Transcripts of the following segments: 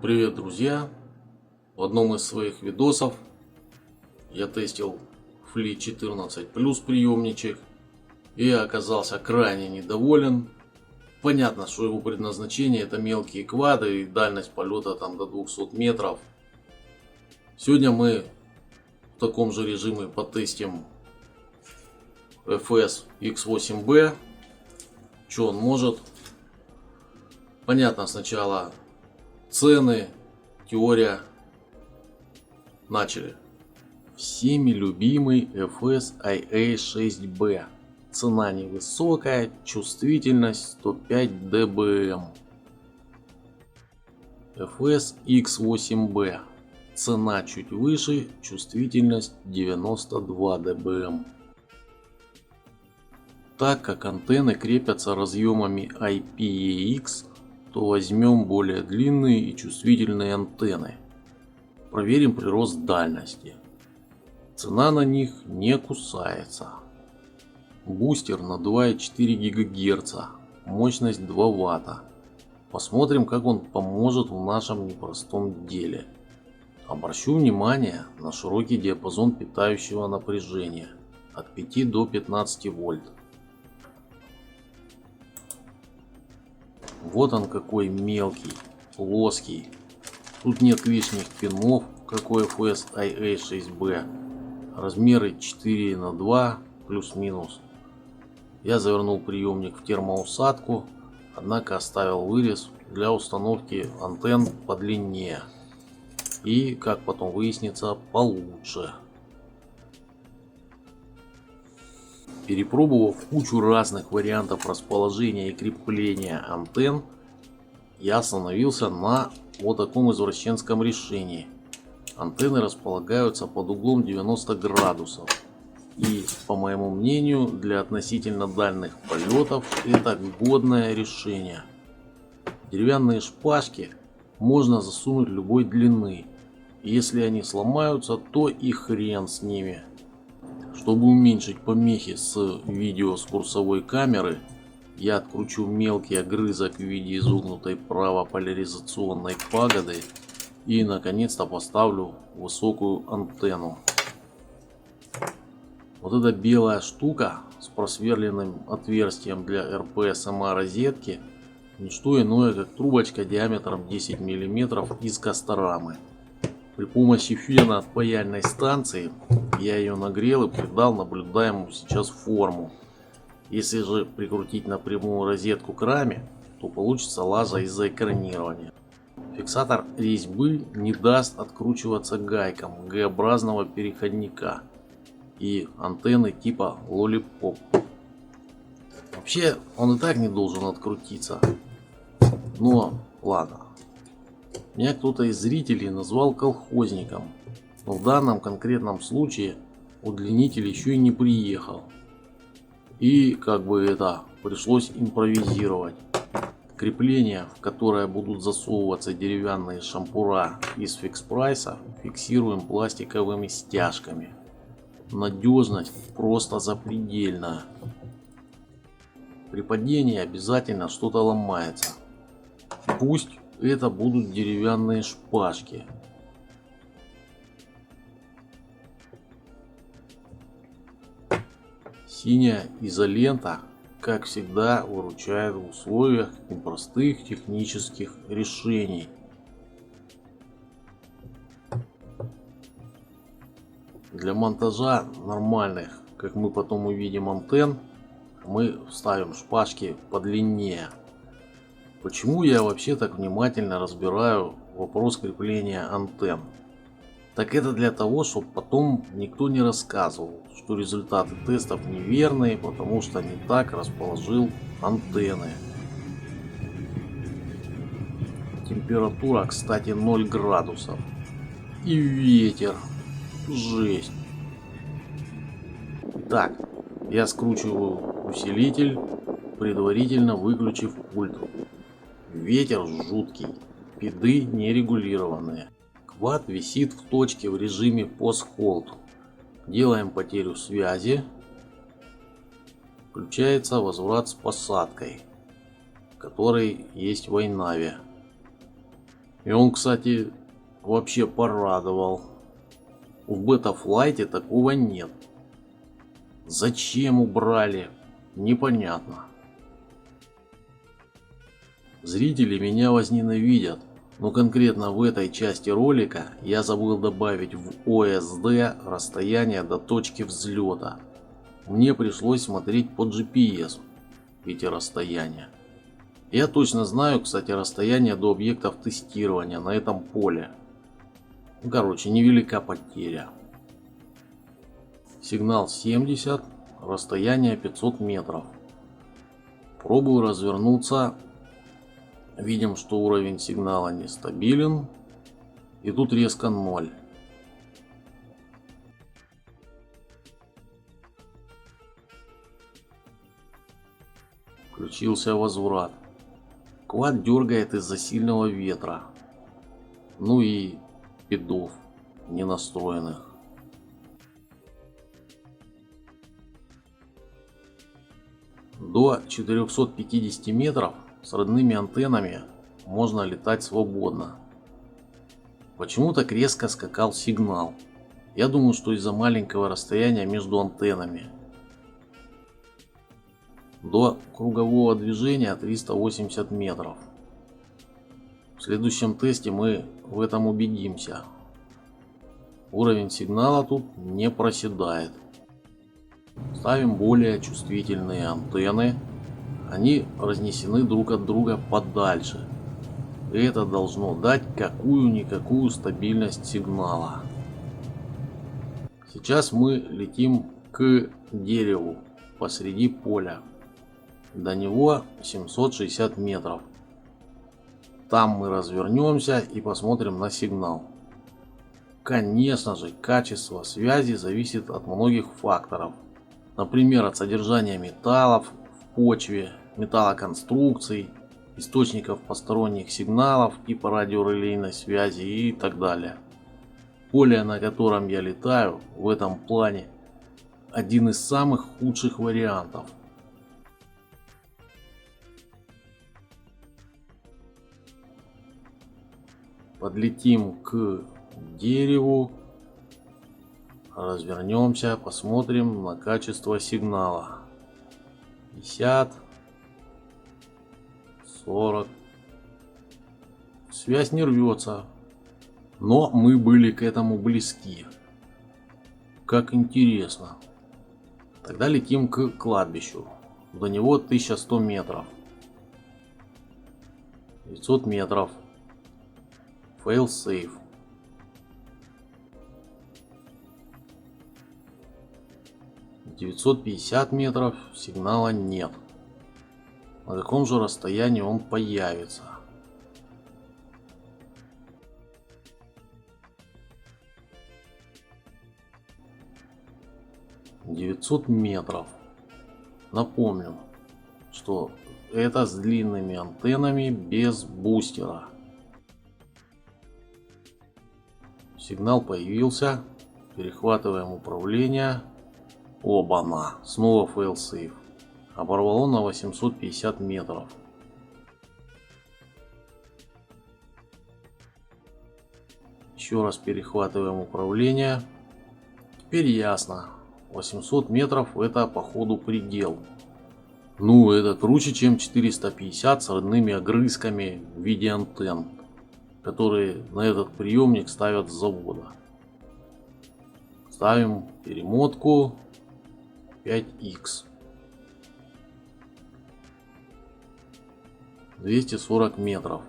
Привет, друзья! В одном из своих видосов я тестил Fli 14 Plus приемничек и оказался крайне недоволен. Понятно, что его предназначение это мелкие квады и дальность полета там до 200 метров. Сегодня мы в таком же режиме потестим FS X8B. Что он может? Понятно, сначала цены, теория. Начали. Всеми любимый FS IA6B. Цена невысокая, чувствительность 105 dBm. FS X8B. Цена чуть выше, чувствительность 92 dBm. Так как антенны крепятся разъемами IPEX, то возьмем более длинные и чувствительные антенны. Проверим прирост дальности. Цена на них не кусается. Бустер на 2,4 ГГц, мощность 2 Вт. Посмотрим, как он поможет в нашем непростом деле. Обращу внимание на широкий диапазон питающего напряжения от 5 до 15 вольт. Вот он какой мелкий, плоский. Тут нет лишних пинов, как у FS IA6B. Размеры 4 на 2 плюс-минус. Я завернул приемник в термоусадку, однако оставил вырез для установки антенн подлиннее. И, как потом выяснится, получше. Перепробовав кучу разных вариантов расположения и крепления антенн, я остановился на вот таком извращенском решении. Антенны располагаются под углом 90 градусов. И, по моему мнению, для относительно дальних полетов это годное решение. Деревянные шпажки можно засунуть любой длины. И если они сломаются, то и хрен с ними. Чтобы уменьшить помехи с видео с курсовой камеры, я откручу мелкий огрызок в виде изогнутой правополяризационной пагоды и наконец-то поставлю высокую антенну. Вот эта белая штука с просверленным отверстием для РПСМА розетки не что иное, как трубочка диаметром 10 мм из Касторамы. При помощи фена от паяльной станции я ее нагрел и придал наблюдаемую сейчас форму. Если же прикрутить напрямую розетку к раме, то получится лажа из-за экранирования. Фиксатор резьбы не даст откручиваться гайкам Г-образного переходника и антенны типа Lollipop. Вообще он и так не должен открутиться. Но ладно. Меня кто-то из зрителей назвал колхозником, но в данном конкретном случае удлинитель еще и не приехал. И как бы это пришлось импровизировать. Крепление, в которое будут засовываться деревянные шампура из фикс-прайса, фиксируем пластиковыми стяжками. Надежность просто запредельная. При падении обязательно что-то ломается. Пусть это будут деревянные шпажки. Синяя изолента, как всегда, выручает в условиях непростых технических решений. Для монтажа нормальных, как мы потом увидим, антенн, мы вставим шпажки подлиннее. Почему я вообще так внимательно разбираю вопрос крепления антенн? Так это для того, чтобы потом никто не рассказывал, что результаты тестов неверные, потому что не так расположил антенны. Температура, кстати, 0 градусов. И ветер. Жесть. Так, я скручиваю усилитель, предварительно выключив пульт. Ветер жуткий, педы нерегулированные. Квад висит в точке в режиме post-hold. Делаем потерю связи. Включается возврат с посадкой, который есть в iNavi. И он, кстати, вообще порадовал. В бета-флайте такого нет. Зачем убрали? Непонятно. Зрители меня возненавидят, но конкретно в этой части ролика я забыл добавить в ОСД расстояние до точки взлета. Мне пришлось смотреть по GPS эти расстояния. Я точно знаю, кстати, расстояние до объектов тестирования на этом поле. Короче, невелика потеря. Сигнал 70, расстояние 500 метров. Пробую развернуться. Видим, что уровень сигнала нестабилен. И тут резко 0. Включился возврат. Квад дергает из-за сильного ветра. Ну и пидов ненастроенных. До 450 метров с родными антеннами можно летать свободно. Почему так резко скакал сигнал? Я думаю, что из-за маленького расстояния между антеннами. До кругового движения 380 метров. В следующем тесте мы в этом убедимся. Уровень сигнала тут не проседает. Ставим более чувствительные антенны. Они разнесены друг от друга подальше. И это должно дать какую-никакую стабильность сигнала. Сейчас мы летим к дереву посреди поля. До него 760 метров. Там мы развернемся и посмотрим на сигнал. Конечно же, качество связи зависит от многих факторов. Например, от содержания металлов в почве, металлоконструкций, источников посторонних сигналов типа радиорелейной связи и так далее. Поле, на котором я летаю, в этом плане один из самых худших вариантов. Подлетим к дереву, развернемся, посмотрим на качество сигнала. 50, 40. Связь не рвется, но мы были к этому близки. Как интересно. Тогда летим к кладбищу. До него 1100 метров. 900 метров. Fail safe. — 950 метров, сигнала нет. На каком же расстоянии он появится? — 900 метров. Напомню, что это с длинными антеннами без бустера. Сигнал появился. Перехватываем управление. Оба-на. Снова fail-safe. Оборвало на 850 метров. Еще раз перехватываем управление. Теперь ясно. 800 метров это походу предел. Ну, это круче, чем 450 с родными огрызками в виде антенн, которые на этот приемник ставят с завода. Ставим перемотку 5х. 240 метров.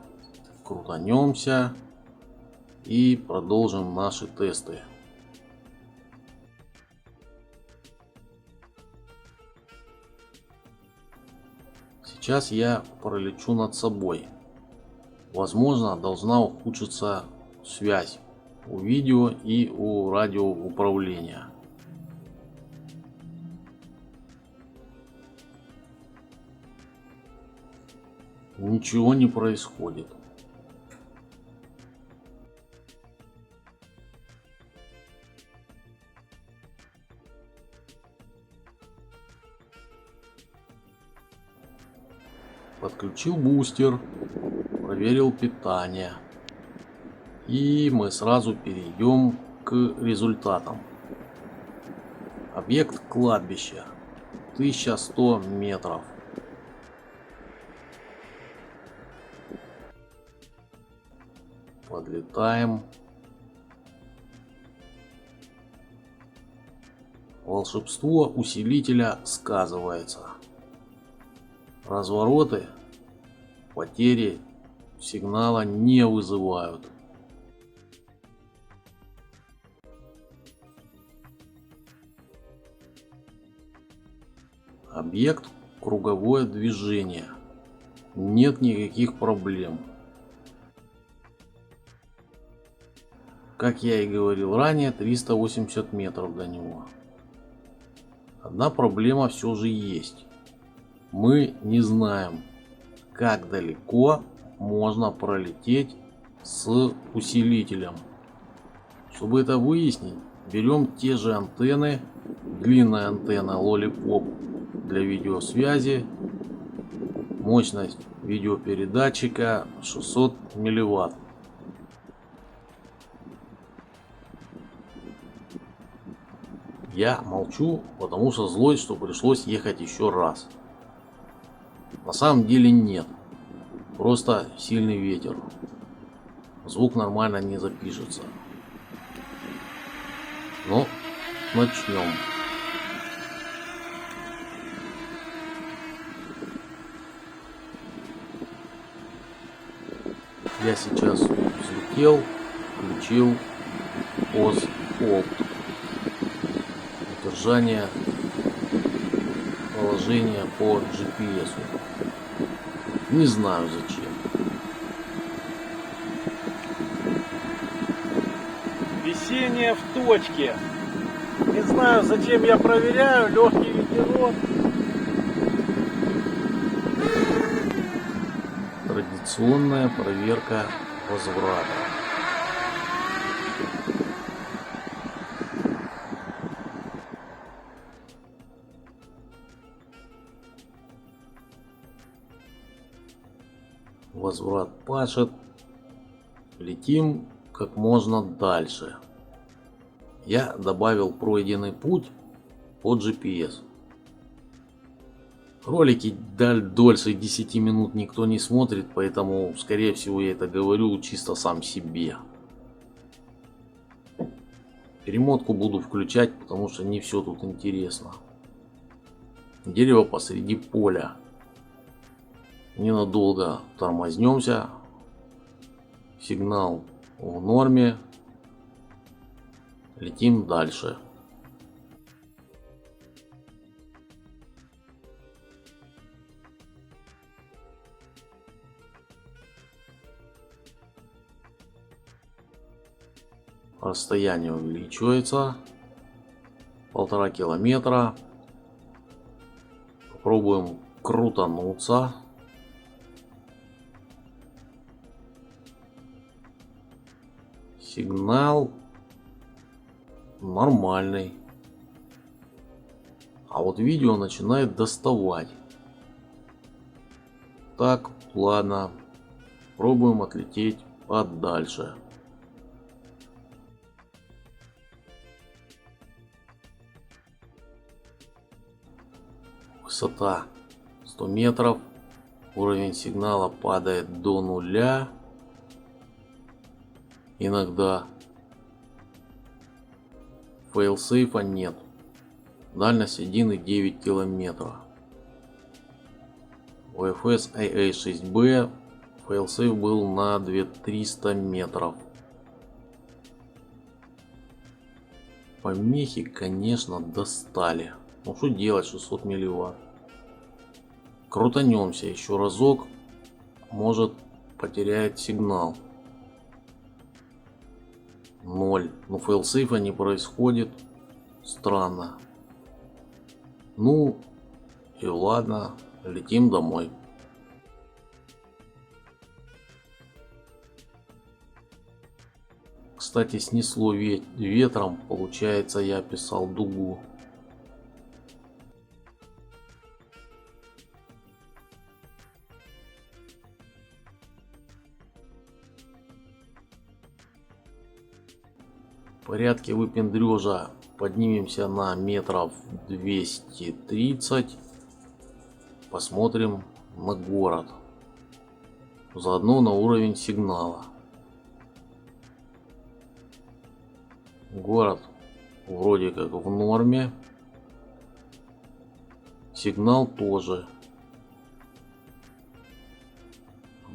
Крутанемся и продолжим наши тесты. Сейчас я пролечу над собой. Возможно, должна ухудшиться связь у видео и у радиоуправления. Ничего не происходит. Подключил бустер, проверил питание. И мы сразу перейдем к результатам. Объект кладбища. 1100 метров. Подлетаем. Волшебство усилителя сказывается. Развороты потери сигнала не вызывают. Объект круговое движение. Нет никаких проблем. Как я и говорил ранее, 380 метров до него. Одна проблема все же есть. Мы не знаем, как далеко можно пролететь с усилителем. Чтобы это выяснить, берем те же антенны. Длинная антенна Lollipop для видеосвязи. Мощность видеопередатчика 600 милливатт. Я молчу, потому что злость, что пришлось ехать еще раз. На самом деле нет. Просто сильный ветер. Звук нормально не запишется. Но начнем. Я сейчас взлетел, включил OS удержание положения по GPS. Не знаю зачем. Весеннее в точке. Не знаю, зачем я проверяю. Легкий ветерок. Традиционная проверка возврата. Возврат пашет. Летим как можно дальше. Я добавил пройденный путь под GPS. Ролики дольше 10 минут никто не смотрит, поэтому, скорее всего, я это говорю чисто сам себе. Перемотку буду включать, потому что не все тут интересно. Дерево посреди поля. Ненадолго тормознемся. Сигнал в норме. Летим дальше. Расстояние увеличивается. 1,5 километра. Попробуем крутануться. Сигнал нормальный. А вот видео начинает доставать. Так, ладно. Пробуем отлететь подальше. Высота 100 метров. Уровень сигнала падает до нуля. Иногда. Фейлсейфа нет. Дальность 1,9 километра. У FS AA6B фейлсейф был на 2300 метров. Помехи, конечно, достали. Ну что делать, 600 милливатт. Крутанемся еще разок. Может, потеряет сигнал. 0. Но фейлсейфа не происходит. Странно. Ну и ладно. Летим домой. Кстати, снесло ветром. Получается, я описал дугу. порядке выпендрежа поднимемся на метров 230. Посмотрим на город. Заодно на уровень сигнала. Город вроде как в норме. Сигнал тоже.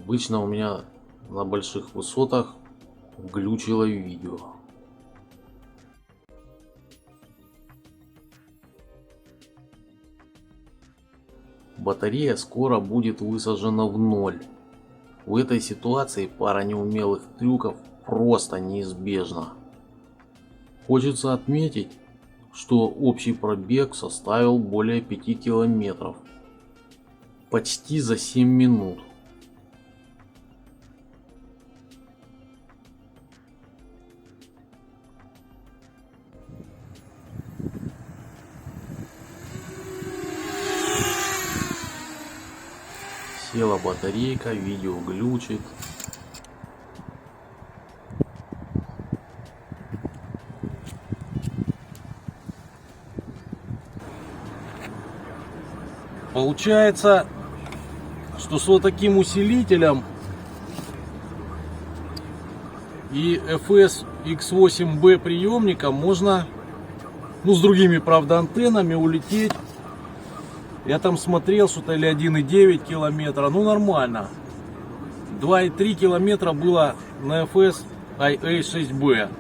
Обычно у меня на больших высотах глючило видео. Батарея скоро будет высажена в ноль. В этой ситуации пара неумелых трюков просто неизбежна. Хочется отметить, что общий пробег составил более 5 километров. Почти за 7 минут. Села батарейка, видео глючит. Получается, что с вот таким усилителем и FS X8B приемником можно, с другими, правда, антеннами улететь. Я там смотрел, что-то или 1,9 километра, нормально. 2,3 километра было на FS IA6B.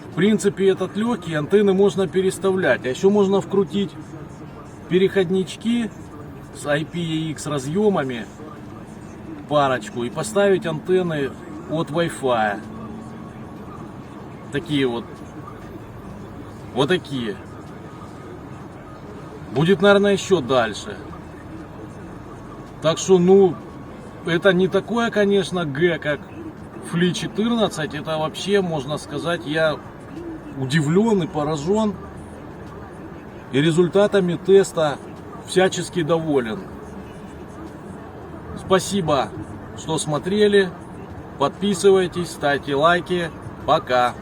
В принципе, этот легкий, антенны можно переставлять. А еще можно вкрутить переходнички с IPX разъемами, парочку, и поставить антенны от Wi-Fi. Такие вот. Вот такие. Будет, наверное, еще дальше. Так что, это не такое, конечно, Г, как Фли 14. Это вообще, можно сказать, я удивлен и поражен. И результатами теста всячески доволен. Спасибо, что смотрели. Подписывайтесь, ставьте лайки. Пока.